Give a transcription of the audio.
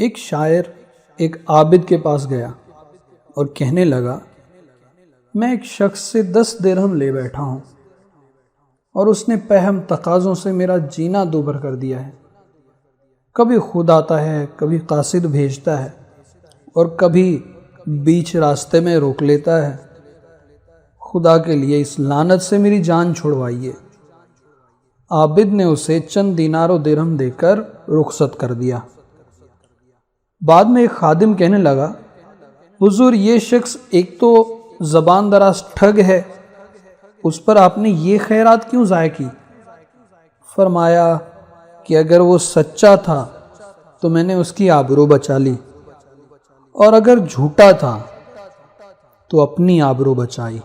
ایک شاعر ایک عابد کے پاس گیا اور کہنے لگا، میں ایک شخص سے 10 درہم لے بیٹھا ہوں اور اس نے پہم تقاضوں سے میرا جینا دوبھر کر دیا ہے۔ کبھی خود آتا ہے، کبھی قاصد بھیجتا ہے اور کبھی بیچ راستے میں روک لیتا ہے۔ خدا کے لیے اس لعنت سے میری جان چھڑوائیے۔ عابد نے اسے چند دینار و درہم دے کر رخصت کر دیا۔ بعد میں ایک خادم کہنے لگا، حضور یہ شخص ایک تو زبان دراز ٹھگ ہے، اس پر آپ نے یہ خیرات کیوں ضائع کی؟ فرمایا کہ اگر وہ سچا تھا تو میں نے اس کی آبرو بچا لی، اور اگر جھوٹا تھا تو اپنی آبرو بچائی۔